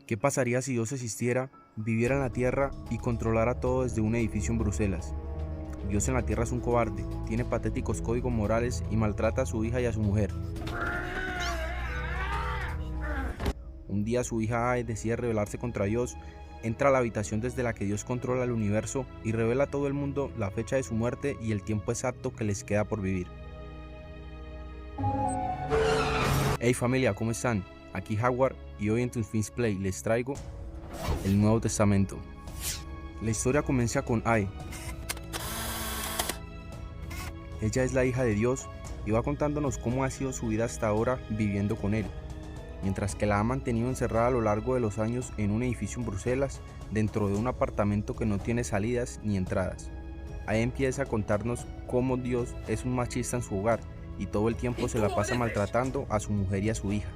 ¿Qué pasaría si Dios existiera, viviera en la tierra y controlara todo desde un edificio en Bruselas? Dios en la tierra es un cobarde, tiene patéticos códigos morales y maltrata a su hija y a su mujer. Un día su hija Ae decide rebelarse contra Dios, entra a la habitación desde la que Dios controla el universo y revela a todo el mundo la fecha de su muerte y el tiempo exacto que les queda por vivir. Hey familia, ¿cómo están? Aquí Howard y hoy en Twins Play les traigo el Nuevo Testamento. La historia comienza con Ae. Ella es la hija de Dios y va contándonos cómo ha sido su vida hasta ahora viviendo con él, mientras que la ha mantenido encerrada a lo largo de los años en un edificio en Bruselas, dentro de un apartamento que no tiene salidas ni entradas. Ahí empieza a contarnos cómo Dios es un machista en su hogar y todo el tiempo se la pasa maltratando a su mujer y a su hija.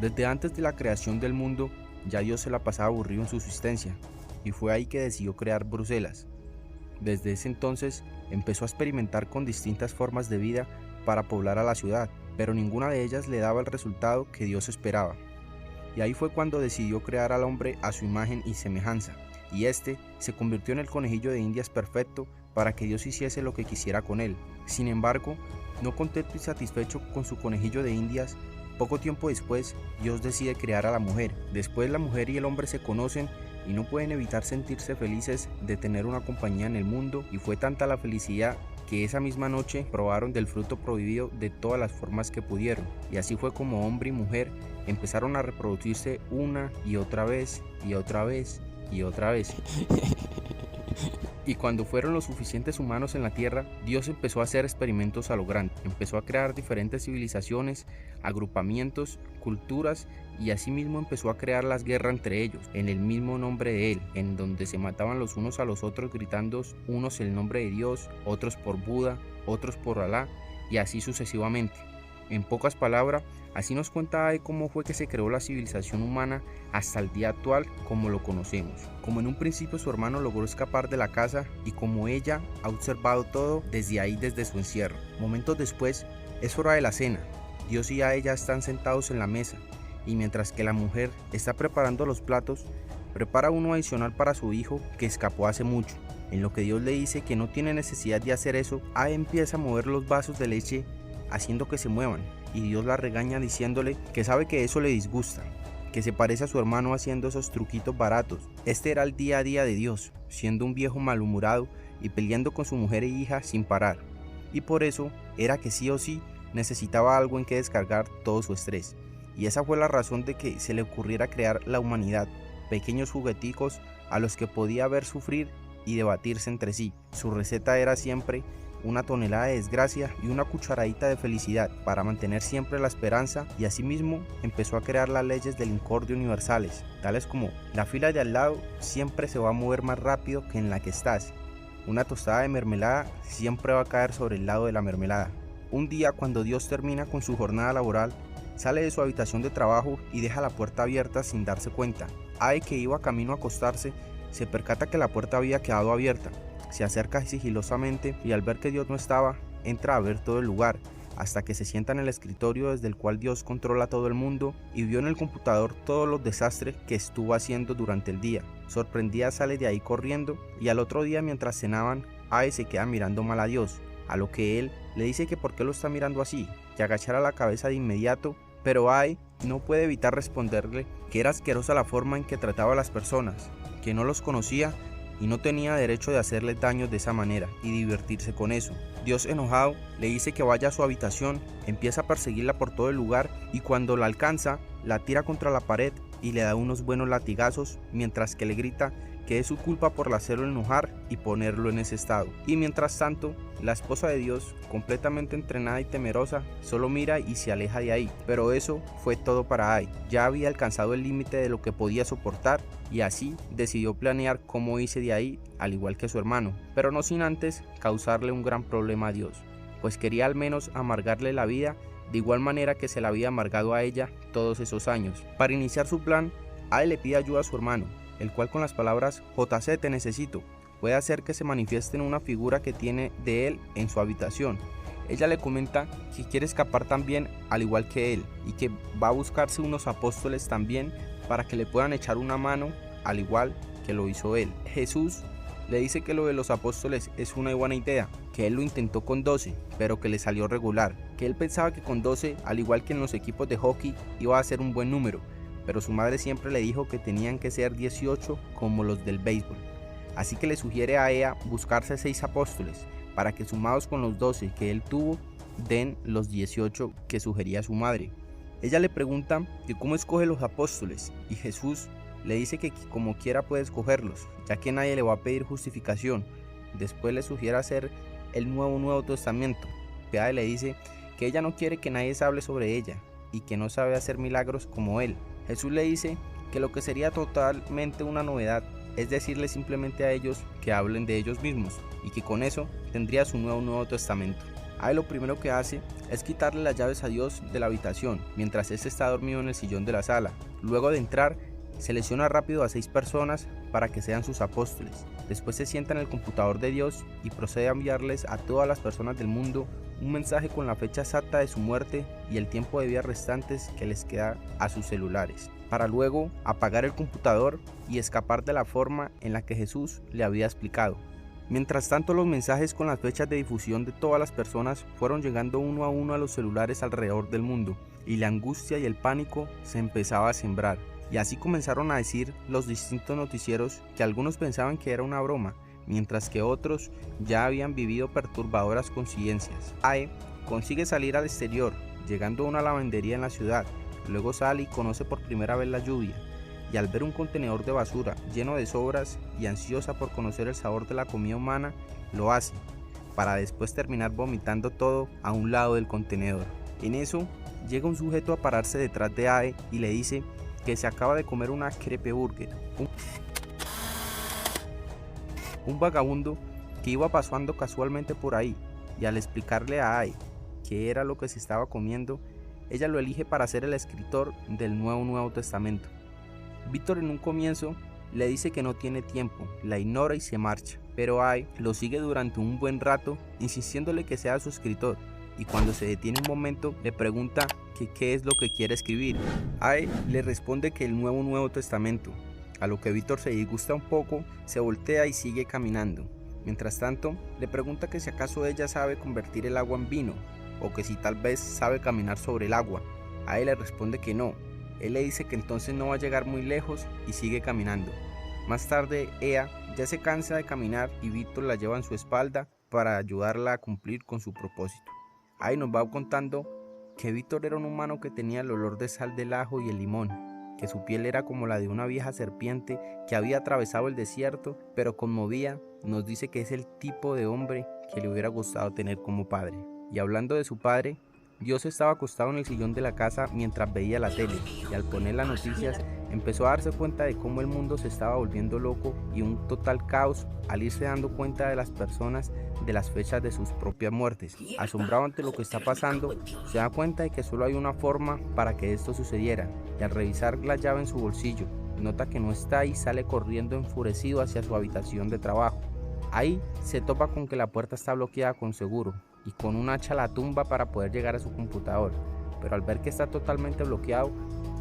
Desde antes de la creación del mundo, ya Dios se la pasaba aburrido en su subsistencia, y fue ahí que decidió crear Bruselas. Desde ese entonces empezó a experimentar con distintas formas de vida para poblar a la ciudad, pero ninguna de ellas le daba el resultado que Dios esperaba. Y ahí fue cuando decidió crear al hombre a su imagen y semejanza, y este se convirtió en el conejillo de Indias perfecto para que Dios hiciese lo que quisiera con él. Sin embargo, no contento y satisfecho con su conejillo de Indias, poco tiempo después Dios decide crear a la mujer. Después la mujer y el hombre se conocen y no pueden evitar sentirse felices de tener una compañía en el mundo, y fue tanta la felicidad que esa misma noche probaron del fruto prohibido de todas las formas que pudieron, y así fue como hombre y mujer empezaron a reproducirse una y otra vez y otra vez y otra vez. Y cuando fueron los suficientes humanos en la tierra, Dios empezó a hacer experimentos a lo grande. Empezó a crear diferentes civilizaciones, agrupamientos, culturas, y asimismo empezó a crear las guerras entre ellos, en el mismo nombre de Él, en donde se mataban los unos a los otros gritando unos el nombre de Dios, otros por Buda, otros por Alá, y así sucesivamente. En pocas palabras, así nos cuenta Ae cómo fue que se creó la civilización humana hasta el día actual como lo conocemos. Como en un principio su hermano logró escapar de la casa y como ella ha observado todo desde ahí, desde su encierro. Momentos después, es hora de la cena. Dios y Ae ya están sentados en la mesa, y mientras que la mujer está preparando los platos, prepara uno adicional para su hijo que escapó hace mucho. En lo que Dios le dice que no tiene necesidad de hacer eso, Ae empieza a mover los vasos de leche haciendo que se muevan, y Dios la regaña diciéndole que sabe que eso le disgusta, que se parece a su hermano haciendo esos truquitos baratos. Este era el día a día de Dios, siendo un viejo malhumorado y peleando con su mujer e hija sin parar, y por eso era que sí o sí necesitaba algo en que descargar todo su estrés, y esa fue la razón de que se le ocurriera crear la humanidad, pequeños jugueticos a los que podía ver sufrir y debatirse entre sí. Su receta era siempre una tonelada de desgracia y una cucharadita de felicidad para mantener siempre la esperanza, y asimismo empezó a crear las leyes del incordio universales, tales como la fila de al lado siempre se va a mover más rápido que en la que estás, una tostada de mermelada siempre va a caer sobre el lado de la mermelada. Un día, cuando Dios termina con su jornada laboral, sale de su habitación de trabajo y deja la puerta abierta sin darse cuenta. Ae, que iba camino a acostarse, se percata que la puerta había quedado abierta. Se acerca sigilosamente y al ver que Dios no estaba, entra a ver todo el lugar, hasta que se sienta en el escritorio desde el cual Dios controla todo el mundo, y vio en el computador todos los desastres que estuvo haciendo durante el día. Sorprendida sale de ahí corriendo, y al otro día mientras cenaban, Ae se queda mirando mal a Dios, a lo que él le dice que por qué lo está mirando así, que agachara la cabeza de inmediato, pero Ae no puede evitar responderle que era asquerosa la forma en que trataba a las personas, que no los conocía y no tenía derecho de hacerle daño de esa manera y divertirse con eso. Dios, enojado, le dice que vaya a su habitación, empieza a perseguirla por todo el lugar, y cuando la alcanza, la tira contra la pared y le da unos buenos latigazos, mientras que le grita que es su culpa por hacerlo enojar y ponerlo en ese estado. Y mientras tanto, la esposa de Dios, completamente entrenada y temerosa, solo mira y se aleja de ahí. Pero eso fue todo para Ae. Ya había alcanzado el límite de lo que podía soportar, y así decidió planear cómo irse de ahí, al igual que su hermano, pero no sin antes causarle un gran problema a Dios, pues quería al menos amargarle la vida de igual manera que se la había amargado a ella todos esos años. Para iniciar su plan, Ae le pide ayuda a su hermano, el cual con las palabras JC te necesito, puede hacer que se manifieste en una figura que tiene de él en su habitación, Ella le comenta que quiere escapar también al igual que él y que va a buscarse unos apóstoles también para que le puedan echar una mano al igual que lo hizo él. Jesús le dice que lo de los apóstoles es una buena idea, que él lo intentó con 12, pero que le salió regular, que él pensaba que con 12, al igual que en los equipos de hockey, iba a ser un buen número, pero su madre siempre le dijo que tenían que ser 18 como los del béisbol. Así que le sugiere a ella buscarse 6 apóstoles, para que sumados con los 12 que él tuvo, den los 18 que sugería su madre. Ella le pregunta que cómo escoge los apóstoles, y Jesús le dice que como quiera puede escogerlos, ya que nadie le va a pedir justificación. Después le sugiere hacer el Nuevo Testamento. Ella le dice que ella no quiere que nadie se hable sobre ella, y que no sabe hacer milagros como él. Jesús le dice que lo que sería totalmente una novedad es decirle simplemente a ellos que hablen de ellos mismos, y que con eso tendría su Nuevo Testamento. Ahí lo primero que hace es quitarle las llaves a Dios de la habitación, mientras éste está dormido en el sillón de la sala. Luego de entrar, selecciona rápido a 6 personas para que sean sus apóstoles. Después se sienta en el computador de Dios y procede a enviarles a todas las personas del mundo un mensaje con la fecha exacta de su muerte y el tiempo de vida restantes que les queda a sus celulares, para luego apagar el computador y escapar de la forma en la que Jesús le había explicado. Mientras tanto, los mensajes con las fechas de difusión de todas las personas fueron llegando uno a uno a los celulares alrededor del mundo, y la angustia y el pánico se empezaba a sembrar. Y así comenzaron a decir los distintos noticieros que algunos pensaban que era una broma, mientras que otros ya habían vivido perturbadoras coincidencias. Ae consigue salir al exterior, llegando a una lavandería en la ciudad. Luego sale y conoce por primera vez la lluvia, y al ver un contenedor de basura lleno de sobras y ansiosa por conocer el sabor de la comida humana, lo hace, para después terminar vomitando todo a un lado del contenedor. En eso, llega un sujeto a pararse detrás de Ae y le dice que se acaba de comer una crepe burger. Un vagabundo que iba pasando casualmente por ahí, y al explicarle a Ae qué era lo que se estaba comiendo, ella lo elige para ser el escritor del Nuevo Testamento. Víctor en un comienzo le dice que no tiene tiempo, la ignora y se marcha, pero Ae lo sigue durante un buen rato, insistiéndole que sea su escritor, y cuando se detiene un momento le pregunta que qué es lo que quiere escribir. Ae le responde que el Nuevo Testamento, a lo que Víctor se disgusta un poco, se voltea y sigue caminando. Mientras tanto, le pregunta que si acaso ella sabe convertir el agua en vino, o que si tal vez sabe caminar sobre el agua. Ae le responde que no. Él le dice que entonces no va a llegar muy lejos y sigue caminando. Más tarde, ella ya se cansa de caminar y Víctor la lleva en su espalda para ayudarla a cumplir con su propósito. Ahí nos va contando que Víctor era un humano que tenía el olor de sal del ajo y el limón, que su piel era como la de una vieja serpiente que había atravesado el desierto, pero conmovía, nos dice que es el tipo de hombre que le hubiera gustado tener como padre. Y hablando de su padre, Dios estaba acostado en el sillón de la casa mientras veía la tele, y al poner las noticias empezó a darse cuenta de cómo el mundo se estaba volviendo loco y un total caos al irse dando cuenta de las personas de las fechas de sus propias muertes. Asombrado ante lo que está pasando, se da cuenta de que solo hay una forma para que esto sucediera, y al revisar la llave en su bolsillo, nota que no está y sale corriendo enfurecido hacia su habitación de trabajo. Ahí se topa con que la puerta está bloqueada con seguro, y con un hacha la tumba para poder llegar a su computador, pero al ver que está totalmente bloqueado,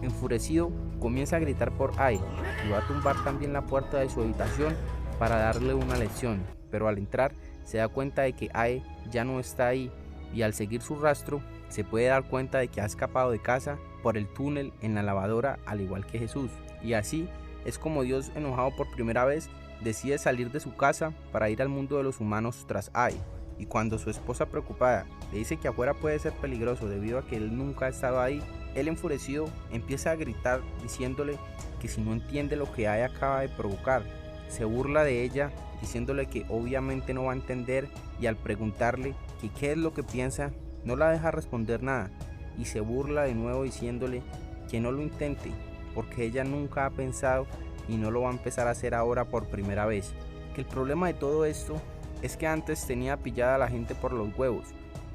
enfurecido, comienza a gritar por Ae y va a tumbar también la puerta de su habitación para darle una lección, pero al entrar se da cuenta de que Ae ya no está ahí, y al seguir su rastro se puede dar cuenta de que ha escapado de casa por el túnel en la lavadora, al igual que Jesús. Y así es como Dios, enojado por primera vez, decide salir de su casa para ir al mundo de los humanos tras Ae. Y cuando su esposa, preocupada, le dice que afuera puede ser peligroso debido a que él nunca ha estado ahí, él, enfurecido, empieza a gritar diciéndole que si no entiende lo que Ae acaba de provocar. Se burla de ella diciéndole que obviamente no va a entender, y al preguntarle que qué es lo que piensa, no la deja responder nada, y se burla de nuevo diciéndole que no lo intente porque ella nunca ha pensado y no lo va a empezar a hacer ahora por primera vez. Que el problema de todo esto es que antes tenía pillada a la gente por los huevos,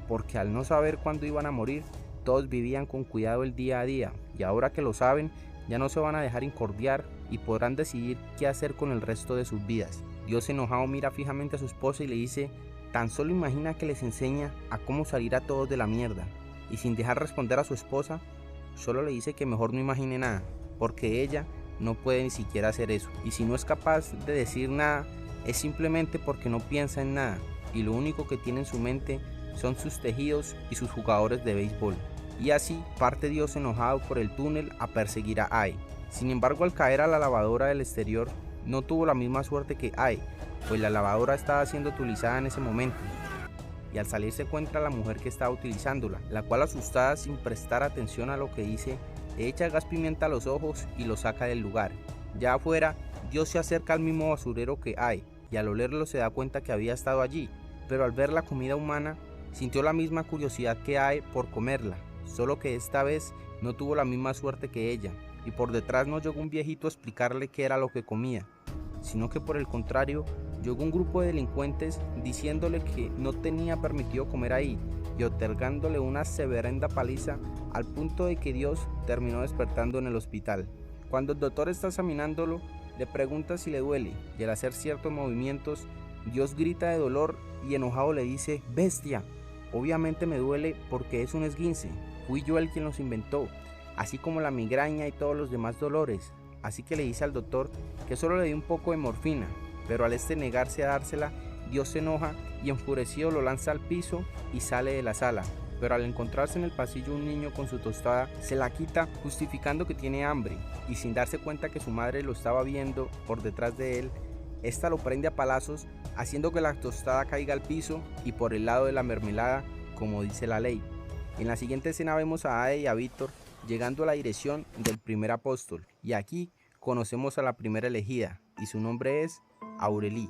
porque al no saber cuándo iban a morir, todos vivían con cuidado el día a día, y ahora que lo saben, ya no se van a dejar incordiar y podrán decidir qué hacer con el resto de sus vidas. Dios, enojado, mira fijamente a su esposa y le dice tan solo imagina que les enseña a cómo salir a todos de la mierda, y sin dejar responder a su esposa, solo le dice que mejor no imagine nada, porque ella no puede ni siquiera hacer eso, y si no es capaz de decir nada, es simplemente porque no piensa en nada, y lo único que tiene en su mente son sus tejidos y sus jugadores de béisbol. Y así parte Dios enojado por el túnel a perseguir a Ae. Sin embargo, al caer a la lavadora del exterior, no tuvo la misma suerte que Ae, pues la lavadora estaba siendo utilizada en ese momento, y al salir se encuentra la mujer que estaba utilizándola, la cual, asustada sin prestar atención a lo que dice, le echa gas pimienta a los ojos y lo saca del lugar. Ya afuera, Dios se acerca al mismo basurero que Ae, y al olerlo se da cuenta que había estado allí, pero al ver la comida humana, sintió la misma curiosidad que Ae por comerla, solo que esta vez no tuvo la misma suerte que ella, y por detrás no llegó un viejito a explicarle qué era lo que comía, sino que por el contrario, llegó un grupo de delincuentes diciéndole que no tenía permitido comer ahí y otorgándole una severenda paliza, al punto de que Dios terminó despertando en el hospital. Cuando el doctor está examinándolo, le pregunta si le duele, y al hacer ciertos movimientos, Dios grita de dolor y enojado le dice: «Bestia, obviamente me duele porque es un esguince, fui yo el quien los inventó, así como la migraña y todos los demás dolores». Así que le dice al doctor que solo le dio un poco de morfina, pero al negarse a dársela, Dios se enoja y enfurecido lo lanza al piso y sale de la sala. Pero al encontrarse en el pasillo un niño con su tostada, se la quita justificando que tiene hambre, y sin darse cuenta que su madre lo estaba viendo por detrás de él, esta lo prende a palazos, haciendo que la tostada caiga al piso y por el lado de la mermelada, como dice la ley. En la siguiente escena vemos a Ae y a Víctor llegando a la dirección del primer apóstol, y aquí conocemos a la primera elegida, y su nombre es Aurelie.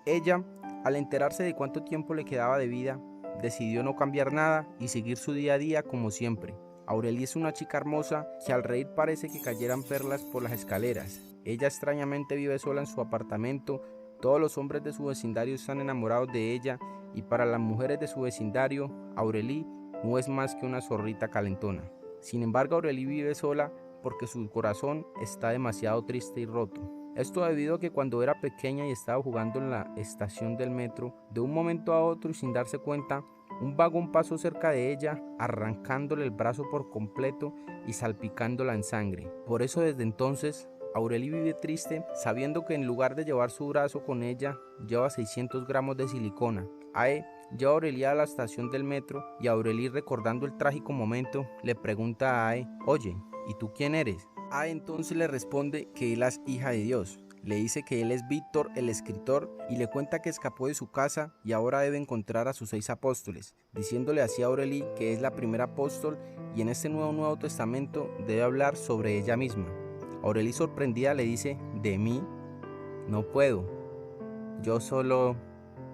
Ella, al enterarse de cuánto tiempo le quedaba de vida, decidió no cambiar nada y seguir su día a día como siempre. Aurelie es una chica hermosa que al reír parece que cayeran perlas por las escaleras. Ella extrañamente vive sola en su apartamento, todos los hombres de su vecindario están enamorados de ella, y para las mujeres de su vecindario, Aurelie no es más que una zorrita calentona. Sin embargo, Aurelie vive sola porque su corazón está demasiado triste y roto. Esto debido a que cuando era pequeña y estaba jugando en la estación del metro, de un momento a otro y sin darse cuenta, un vagón pasó cerca de ella, arrancándole el brazo por completo y salpicándola en sangre. Por eso desde entonces, Aurelie vive triste, sabiendo que en lugar de llevar su brazo con ella, lleva 600 gramos de silicona. Ae lleva a Aurelie a la estación del metro, y Aurelie, recordando el trágico momento, le pregunta a Ae: «Oye, ¿y tú quién eres?». Ae entonces le responde que él es hija de Dios. Le dice que él es Víctor, el escritor, y le cuenta que escapó de su casa y ahora debe encontrar a sus 6 apóstoles, diciéndole así a Aurelie que es la primera apóstol y en este Nuevo Testamento debe hablar sobre ella misma. Aurelie, sorprendida, le dice: «¿De mí? No puedo. Yo solo...».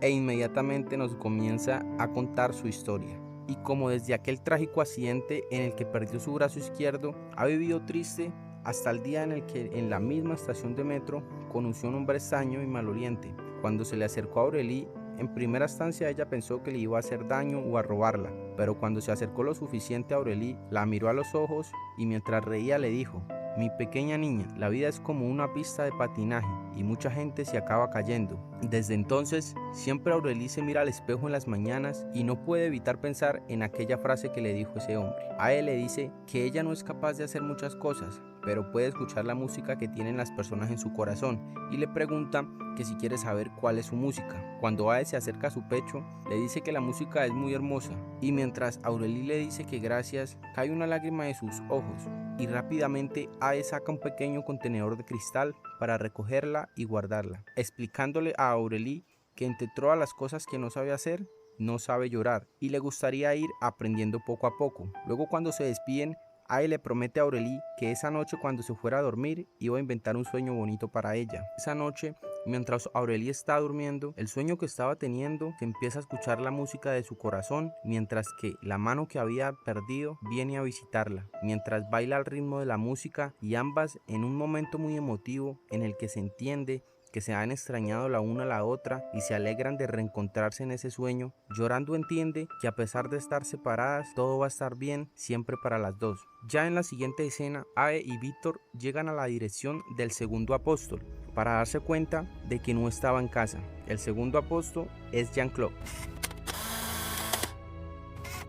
E inmediatamente nos comienza a contar su historia. Y como desde aquel trágico accidente en el que perdió su brazo izquierdo, ha vivido triste hasta el día en el que en la misma estación de metro conoció a un hombre extraño y maloliente. Cuando se le acercó a Aurelie, en primera instancia ella pensó que le iba a hacer daño o a robarla, pero cuando se acercó lo suficiente a Aurelie, la miró a los ojos y mientras reía le dijo: «Mi pequeña niña, la vida es como una pista de patinaje y mucha gente se acaba cayendo». Desde entonces, siempre Aurelie se mira al espejo en las mañanas y no puede evitar pensar en aquella frase que le dijo ese hombre. A él le dice que ella no es capaz de hacer muchas cosas, pero puede escuchar la música que tienen las personas en su corazón, y le pregunta que si quiere saber cuál es su música. Cuando Ae se acerca a su pecho, le dice que la música es muy hermosa, y mientras Aurelie le dice que gracias, cae una lágrima de sus ojos, y rápidamente Ae saca un pequeño contenedor de cristal para recogerla y guardarla, explicándole a Aurelie que entre todas las cosas que no sabe hacer, no sabe llorar, y le gustaría ir aprendiendo poco a poco. Luego, cuando se despiden, Ae le promete a Aurelie que esa noche, cuando se fuera a dormir, iba a inventar un sueño bonito para ella. Esa noche, mientras Aurelie está durmiendo, el sueño que estaba teniendo, que empieza a escuchar la música de su corazón, mientras que la mano que había perdido viene a visitarla, mientras baila al ritmo de la música, y ambas en un momento muy emotivo en el que se entiende que se han extrañado la una a la otra y se alegran de reencontrarse en ese sueño. Llorando entiende que a pesar de estar separadas, todo va a estar bien siempre para las dos. Ya en la siguiente escena, Ae y Víctor llegan a la dirección del segundo apóstol, para darse cuenta de que no estaba en casa. El segundo apóstol es Jean-Claude.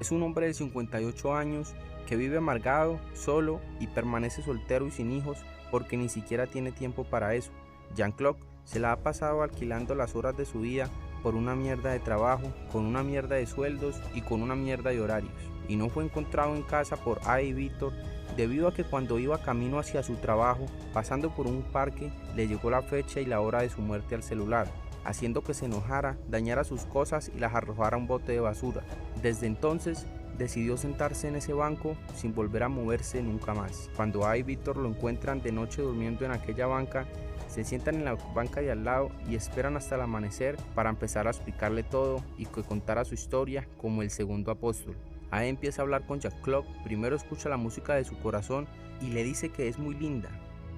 Es un hombre de 58 años que vive amargado, solo y permanece soltero y sin hijos porque ni siquiera tiene tiempo para eso. Jean-Claude se la ha pasado alquilando las horas de su vida por una mierda de trabajo, con una mierda de sueldos y con una mierda de horarios. Y no fue encontrado en casa por Ade y Víctor debido a que cuando iba camino hacia su trabajo, pasando por un parque, le llegó la fecha y la hora de su muerte al celular, haciendo que se enojara, dañara sus cosas y las arrojara a un bote de basura. Desde entonces decidió sentarse en ese banco sin volver a moverse nunca más. Cuando Ade y Víctor lo encuentran de noche durmiendo en aquella banca, se sientan en la banca de al lado y esperan hasta el amanecer para empezar a explicarle todo y que contara su historia como el segundo apóstol. Ade empieza a hablar con Jean-Claude, primero escucha la música de su corazón y le dice que es muy linda,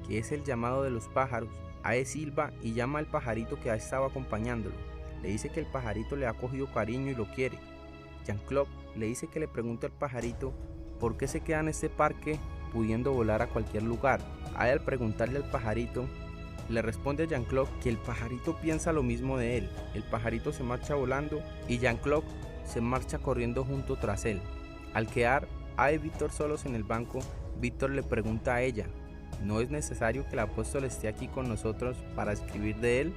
que es el llamado de los pájaros. Ade silba y llama al pajarito que ha estado acompañándolo. Le dice que el pajarito le ha cogido cariño y lo quiere. Jean-Claude le dice que le pregunte al pajarito por qué se queda en este parque pudiendo volar a cualquier lugar. Ade, al preguntarle al pajarito, le responde a Jean-Claude que el pajarito piensa lo mismo de él. El pajarito se marcha volando y Jean-Claude se marcha corriendo junto tras él. Al quedar Ade y Víctor solos en el banco, Víctor le pregunta a ella: ¿no es necesario que el apóstol esté aquí con nosotros para escribir de él?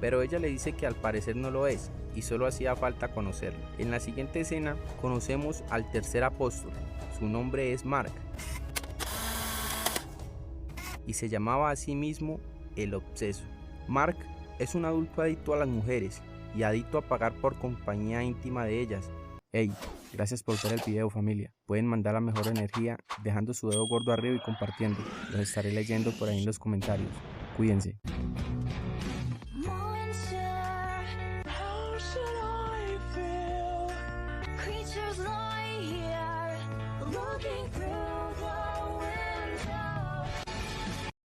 Pero ella le dice que al parecer no lo es y solo hacía falta conocerlo. En la siguiente escena conocemos al tercer apóstol. Su nombre es Marc y se llamaba a sí mismo el obseso. Marc es un adulto adicto a las mujeres y adicto a pagar por compañía íntima de ellas. Hey, gracias por ver el video, familia. Pueden mandar la mejor energía dejando su dedo gordo arriba y compartiendo. Los estaré leyendo por ahí en los comentarios. Cuídense. Creatures lie here, looking through